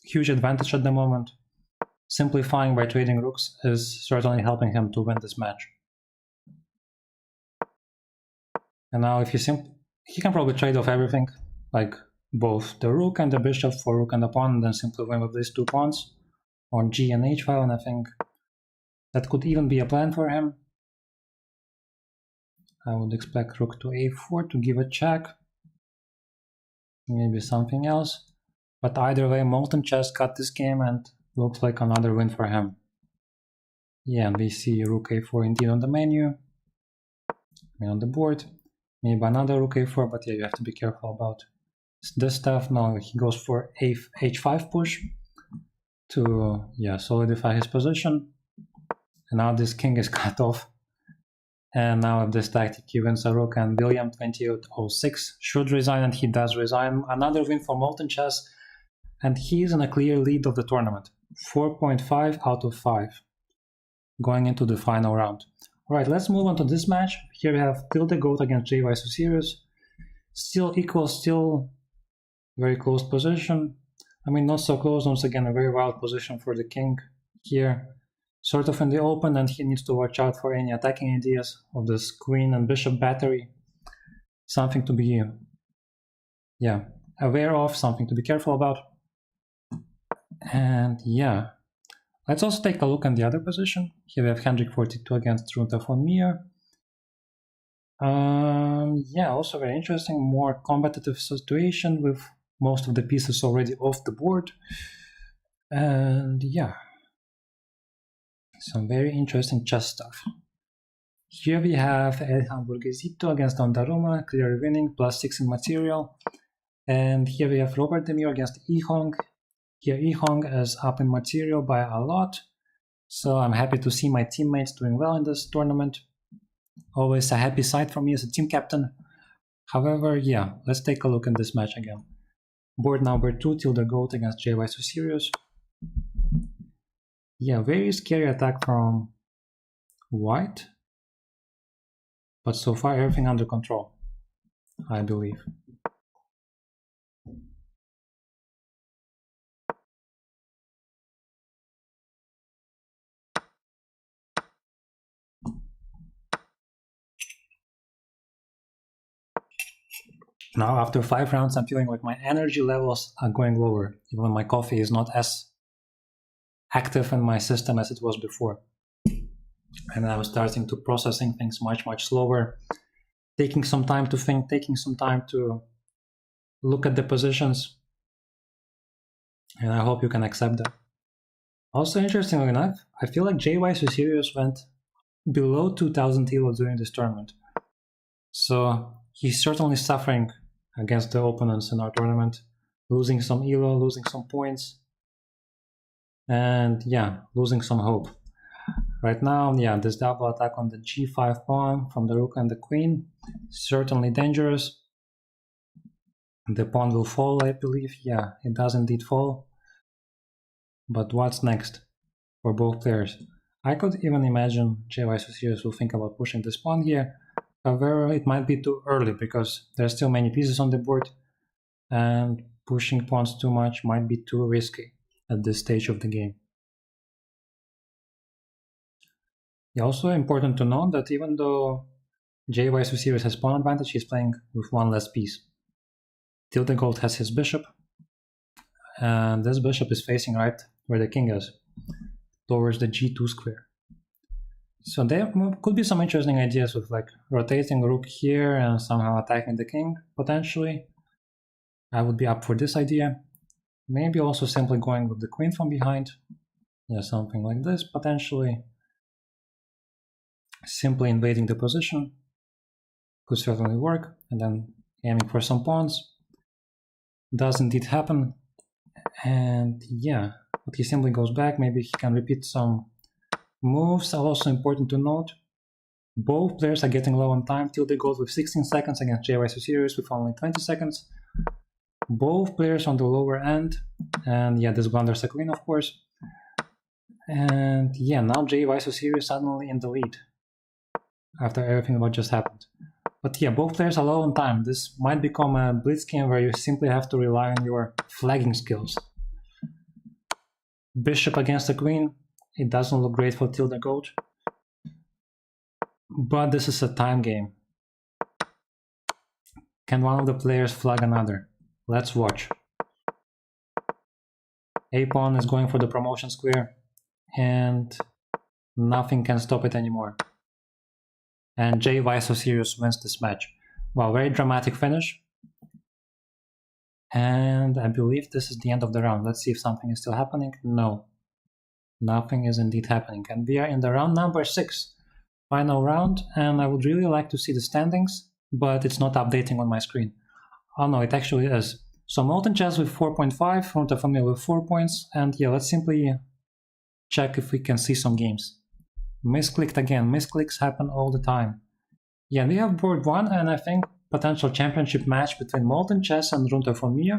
huge advantage at the moment. Simplifying by trading rooks is certainly helping him to win this match. And now if he can probably trade off everything, like both the rook and the bishop for rook and the pawn, and then simply win with these 2 pawns on G and H file, and I think that could even be a plan for him. I would expect rook to A4 to give a check. Maybe something else. But either way, Molten Chess got this game and looks like another win for him. Yeah, and we see rook A4 indeed on the menu. On the board. Maybe another rook A4, but yeah, you have to be careful about this stuff. Now he goes for H5 push to solidify his position. And now this king is cut off. And now with this tactic he wins a rook, and William 2806 should resign, and he does resign. Another win for Molten Chess, and he's in a clear lead of the tournament. 4.5 out of 5 going into the final round. Alright, let's move on to this match. Here we have Tilde Goat against JY Sirius. Still equal, still very close position. I mean, not so close, once again, a very wild position for the king here. Sort of in the open, and he needs to watch out for any attacking ideas of this queen and bishop battery. Something to be, aware of, something to be careful about. And yeah, let's also take a look at the other position. Here we have Hendrik 42 against Runta von Meer. Also very interesting, more competitive situation with most of the pieces already off the board. And yeah, some very interesting chess stuff. Here we have El Hamburguesito against Donnarumma, clearly winning, +6 in material. And here we have Robert Demir against Ihong. Here Ihong is up in material by a lot, so I'm happy to see my teammates doing well in this tournament. Always a happy sight for me as a team captain. However, yeah, let's take a look at this match again. Board number 2, Tilde Goat against JY Sirius. Yeah, very scary attack from white, but so far everything under control, I believe. Now after 5 rounds, I'm feeling like my energy levels are going lower, even when my coffee is not as active in my system as it was before. And I was starting to processing things much slower, taking some time to think, taking some time to look at the positions. And I hope you can accept that. Also, interestingly enough, I feel like JY Sirius went below 2000 elo during this tournament. So he's certainly suffering against the opponents in our tournament, losing some elo, losing some points, and yeah, losing some hope. Right now, yeah, this double attack on the G5 pawn from the rook and the queen, certainly dangerous. The pawn will fall, I believe. Yeah, it does indeed fall. But what's next for both players? I could even imagine JY Sirius will think about pushing this pawn here. However, it might be too early because there's still many pieces on the board, and pushing pawns too much might be too risky at this stage of the game. Also important to note that even though JY Sirius has pawn advantage, he's playing with one less piece. Tilde Gold has his bishop, and this bishop is facing right where the king is, towards the g2 square. So there could be some interesting ideas with like rotating rook here and somehow attacking the king, potentially. I would be up for this idea. Maybe also simply going with the queen from behind. Yeah, something like this, potentially. Simply invading the position could certainly work, and then aiming for some pawns. Does indeed happen. And yeah, but he simply goes back. Maybe he can repeat some moves. Also important to note, both players are getting low on time. Tilde goes with 16 seconds against JY Sirius with only 20 seconds. Both players on the lower end. And yeah, this blunders a queen, of course. And yeah, now JY Sirius suddenly in the lead after everything what just happened. But yeah, both players are low on time. This might become a blitz game where you simply have to rely on your flagging skills. Bishop against the queen. It doesn't look great for Tilde Gold. But this is a time game. Can one of the players flag another? Let's watch. A-pawn is going for the promotion square, and nothing can stop it anymore. And JY Sirius wins this match. Wow, very dramatic finish. And I believe this is the end of the round. Let's see if something is still happening. No, nothing is indeed happening. And we are in the round number 6, final round. And I would really like to see the standings, but it's not updating on my screen. Oh no, it actually is. So Molten Chess with 4.5, Runta Family with 4 points. And yeah, let's simply check if we can see some games. Misclicked again. Misclicks happen all the time. Yeah, we have board 1, and I think potential championship match between Molten Chess and Runta Family.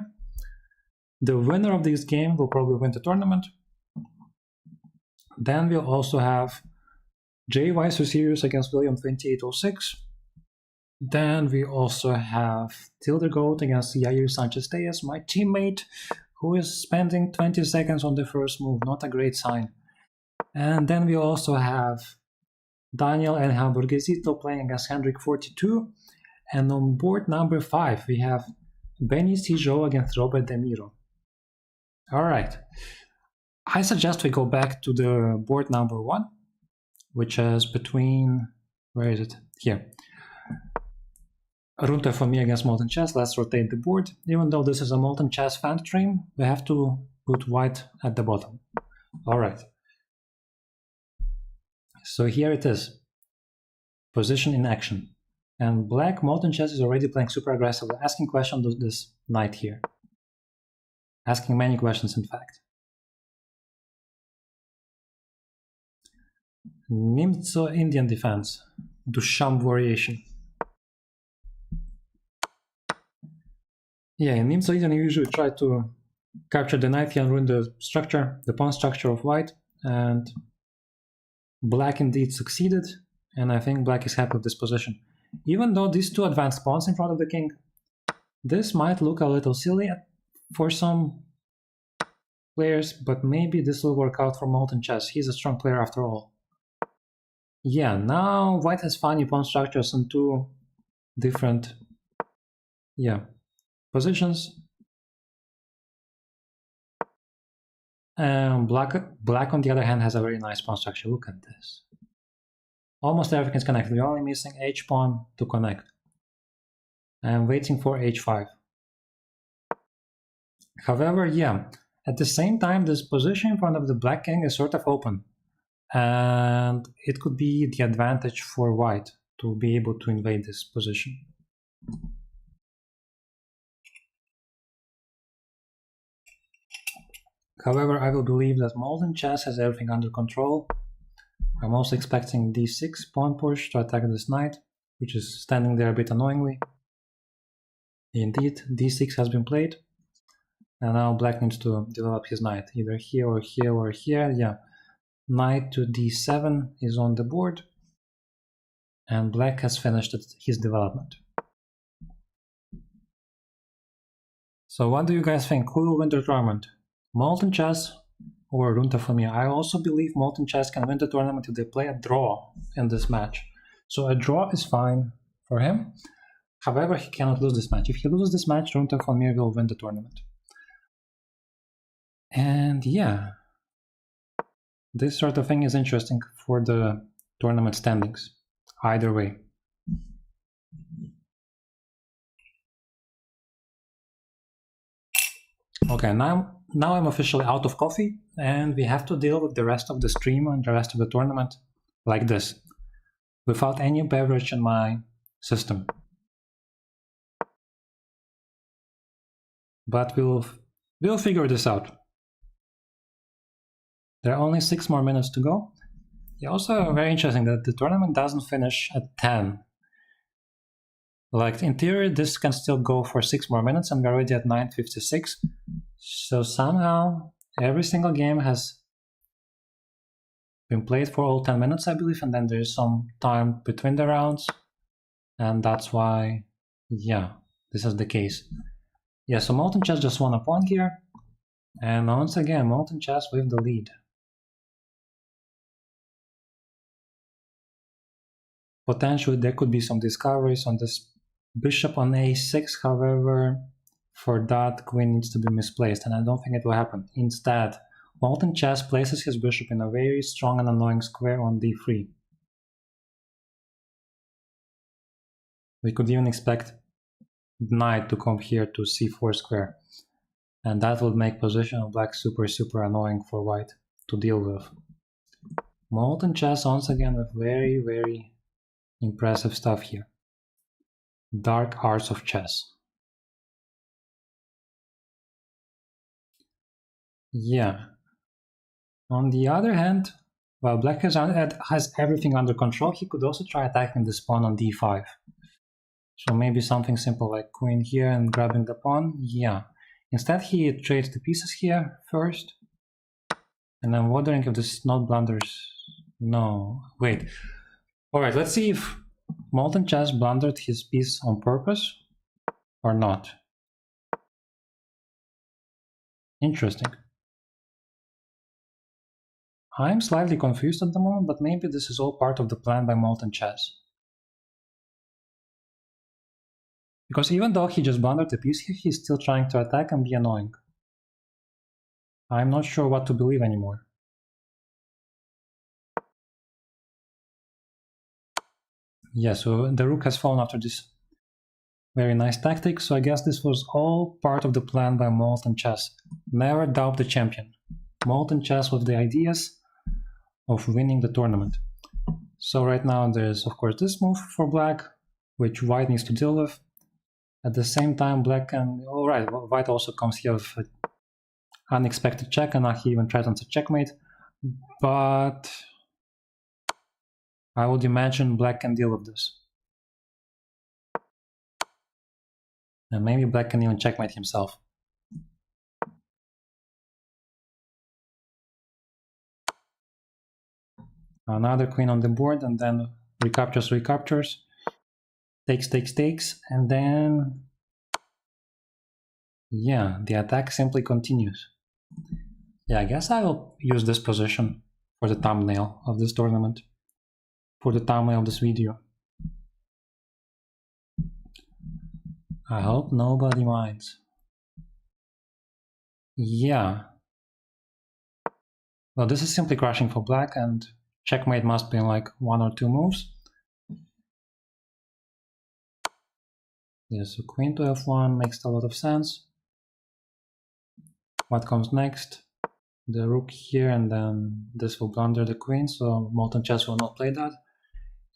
The winner of this game will probably win the tournament. Then we'll also have JY Sirius against William 2806. Then we also have Tilde Gold against Yair Sanchez Tejas, my teammate, who is spending 20 seconds on the first move. Not a great sign. And then we also have Daniel and Hamburg playing against Hendrik 42. And on board number 5, we have Benny Tijo against Robert De Miro. Alright. I suggest we go back to the board number 1, which is between... Where is it? Here. Runta Family against Molten Chess. Let's rotate the board. Even though this is a Molten Chess fan stream, we have to put white at the bottom. Alright. So here it is. Position in action. And black Molten Chess is already playing super aggressively, asking questions to this knight here. Asking many questions, in fact. Nimzo Indian defense. Dusham variation. Yeah, in Nimzo Indian you usually try to capture the knight here and ruin the structure, the pawn structure of white. And black indeed succeeded. And I think black is happy with this position. Even though these two advanced pawns in front of the king, this might look a little silly for some players, but maybe this will work out for Molten Chess. He's a strong player after all. Yeah, now white has funny pawn structures in 2 different positions. And black on the other hand has a very nice pawn structure. Look at this. Almost everything is connected. We're only missing h-pawn to connect. I'm waiting for h5. However, yeah, at the same time, this position in front of the black king is sort of open. And it could be the advantage for white to be able to invade this position. However, I will believe that Molten Chess has everything under control. I'm also expecting d6 pawn push to attack this knight, which is standing there a bit annoyingly. Indeed, d6 has been played. And now black needs to develop his knight, either here or here or here. Yeah, knight to d7 is on the board. And black has finished his development. So what do you guys think? Who will win the tournament? Molten Chess or Runta for me? I also believe Molten Chess can win the tournament if they play a draw in this match. So a draw is fine for him. However, he cannot lose this match. If he loses this match, Runta for me will win the tournament. And yeah, this sort of thing is interesting for the tournament standings, either way. Okay, now I'm officially out of coffee, and we have to deal with the rest of the stream and the rest of the tournament like this, without any beverage in my system. But we'll figure this out. There are only 6 more minutes to go. Yeah, also very interesting that the tournament doesn't finish at 10. Like, in theory, this can still go for 6 more minutes, and we're already at 9:56. So somehow, every single game has been played for all 10 minutes, I believe, and then there's some time between the rounds. And that's why, yeah, this is the case. Yeah, so Molten Chess just won a pawn here. And once again, Molten Chess with the lead. Potentially, there could be some discoveries on this bishop on a6, however, for that, queen needs to be misplaced, and I don't think it will happen. Instead, Molten Chess places his bishop in a very strong and annoying square on d3. We could even expect knight to come here to c4 square, and that would make position of black super annoying for white to deal with. Molten Chess once again with very impressive stuff here. Dark arts of chess. Yeah. On the other hand, while black has everything under control, he could also try attacking this pawn on d5. So maybe something simple like queen here and grabbing the pawn. Yeah. Instead, he trades the pieces here first. And I'm wondering if this not blunders. No, wait. Alright, let's see if Molten Chess blundered his piece on purpose or not. Interesting. I'm slightly confused at the moment, but maybe this is all part of the plan by Molten Chess. Because even though he just blundered the piece here, he's still trying to attack and be annoying. I'm not sure what to believe anymore. Yeah, so the rook has fallen after this very nice tactic, so I guess this was all part of the plan by Molten Chess. Never doubt the champion. Molten Chess with the ideas of winning the tournament. So right now there's of course this move for black, which white needs to deal with. At the same time, black can... Alright, white also comes here with an unexpected check, and now he even threatens a checkmate. But I would imagine black can deal with this. And maybe black can even checkmate himself. Another queen on the board, and then recaptures. Takes, and then... yeah, the attack simply continues. Yeah, I guess I will use this position for the thumbnail of this tournament. For the thumbnail of this video. I hope nobody minds. Yeah. Well, this is simply crushing for black, and checkmate must be in like 1 or 2 moves. Yeah, so queen to f1 makes a lot of sense. What comes next? The rook here, and then this will blunder the queen, so Molten Chess will not play that.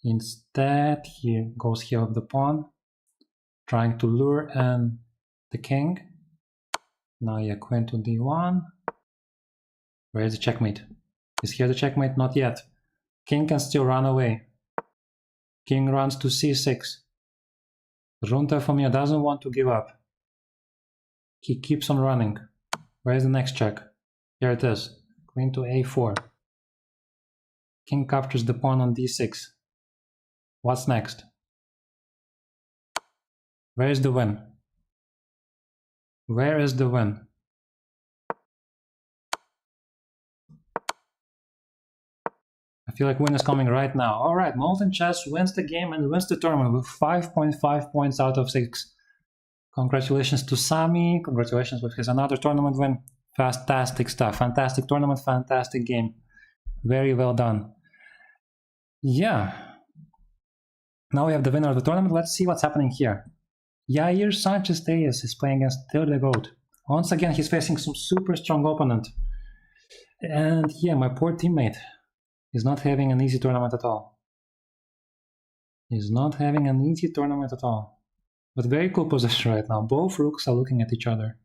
Instead, he goes here with the pawn, trying to lure and the king. Now, yeah, queen to d1. Where is the checkmate? Is here the checkmate? Not yet. King can still run away. King runs to c6. Runter from here doesn't want to give up. He keeps on running. Where's the next check? Here it is. Queen to a4. King captures the pawn on d6. What's next? Where is the win? Where is the win? I feel like win is coming right now. Alright, Molten Chess wins the game and wins the tournament with 5.5 points out of 6. Congratulations to Sami. Congratulations with his another tournament win. Fantastic stuff. Fantastic tournament, fantastic game. Very well done. Yeah. Now we have the winner of the tournament. Let's see what's happening here. Jair Sanchez-Tellez is playing against Till the Goat. Once again, he's facing some super strong opponent. And yeah, my poor teammate is not having an easy tournament at all. He's not having an easy tournament at all. But very cool position right now. Both rooks are looking at each other.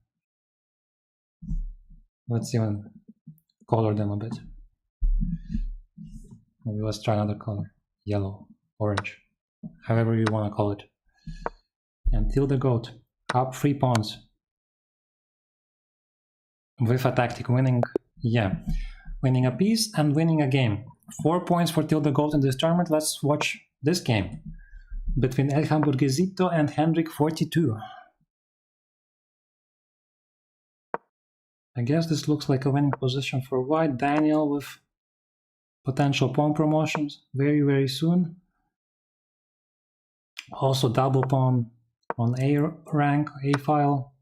Let's even color them a bit. Maybe let's try another color. Yellow, orange, however you want to call it. And Till the Goat, up 3 pawns. With a tactic, winning a piece and winning a game. 4 points for Till the Goat in this tournament. Let's watch this game between El Hamburguesito and Hendrik 42. I guess this looks like a winning position for white. Daniel with potential pawn promotions very, very soon. Also double pawn on A rank, A file.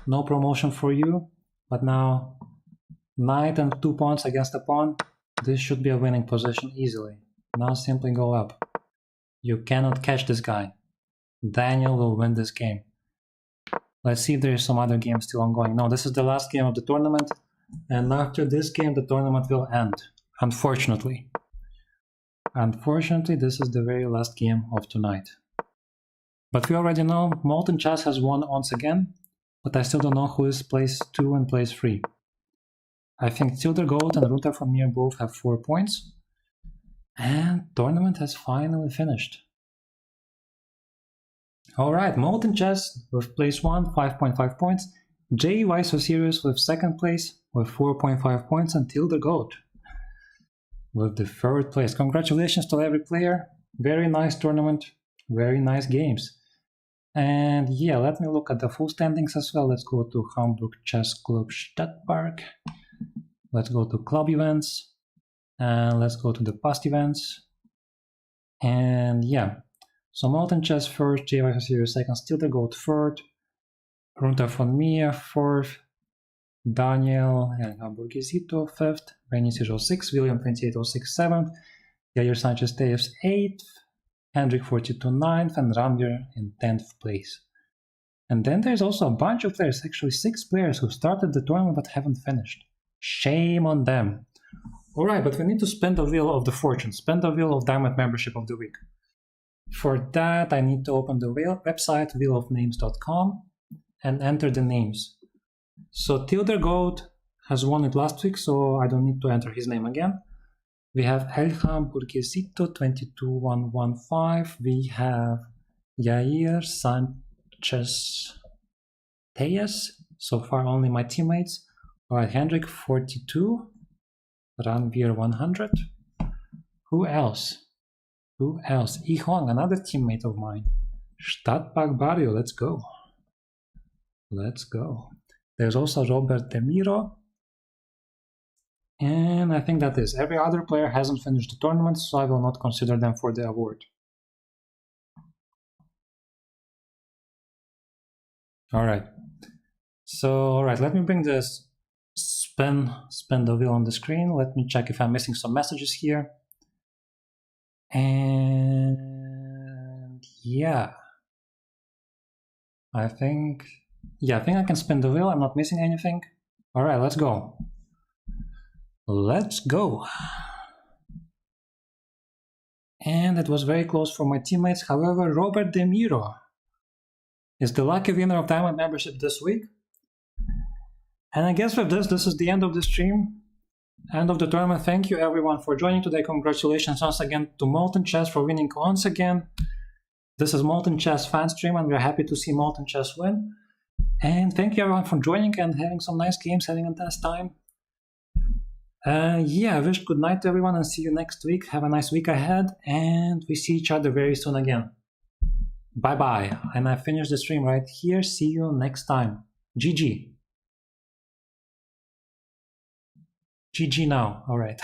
No promotion for you, but now knight and 2 pawns against a pawn. This should be a winning position easily. Now simply go up. You cannot catch this guy. Daniel will win this game. Let's see if there is some other game still ongoing. No, this is the last game of the tournament. And after this game, the tournament will end. Unfortunately. Unfortunately, this is the very last game of tonight. But we already know Molten Chess has won once again. But I still don't know who is place 2 and place 3. I think Till the Goat and Runter from Mir both have 4 points. And tournament has finally finished. Alright, Molten Chess with place 1, 5.5 points. J. Why So Serious with 2nd place with 4.5 points. And Till the Goat with the 3rd place. Congratulations to every player. Very nice tournament. Very nice games. And yeah, let me look at the full standings as well. Let's go to Hamburg Chess Club Stadtpark. Let's go to club events. And let's go to the past events. And yeah, so Molten Chess 1st, JY Series 2nd, Till the Goat 3rd, Runter von Mir 4th, Daniel and Hamburguesito 5th, Benicio 6th, William 2806 7th, Jair Sanchez-Tellez 8th, Hendrik 42 9th, and Ranvir in 10th place. And then there's also a bunch of players, actually 6 players who started the tournament but haven't finished. Shame on them. Alright, but we need to spin the wheel of the fortune, spin the wheel of Diamond Membership of the Week. For that, I need to open the website, wheelofnames.com, and enter the names. So Till the Goat has won it last week, so I don't need to enter his name again. We have El Hamburguesito 22115. We have Jair Sanchez-Tellez. So far, only my teammates. Alright, Hendrik 42. Ranvir 100. Who else? Who else? Ihong, another teammate of mine. Stadtpark Barrio, let's go. Let's go. There's also Robert De Miro. And I think that is. Every other player hasn't finished the tournament, so I will not consider them for the award. Alright. So, alright, let me bring this spin the wheel on the screen. Let me check if I'm missing some messages here. And yeah. I think I can spin the wheel. I'm not missing anything. Alright, let's go. Let's go. And it was very close for my teammates. However, Robert De Miro is the lucky winner of Diamond Membership this week. And I guess with this is the end of the stream. End of the tournament. Thank you everyone for joining today. Congratulations once again to Molten Chess for winning once again This is Molten Chess fan stream, and we're happy to see Molten Chess win. And thank you everyone for joining and having some nice games, having a nice time. Yeah, I wish good night to everyone and see you next week. Have a nice week ahead, and we see each other very soon again. Bye-bye. And I finish the stream right here. See you next time. GG. GG now. All right.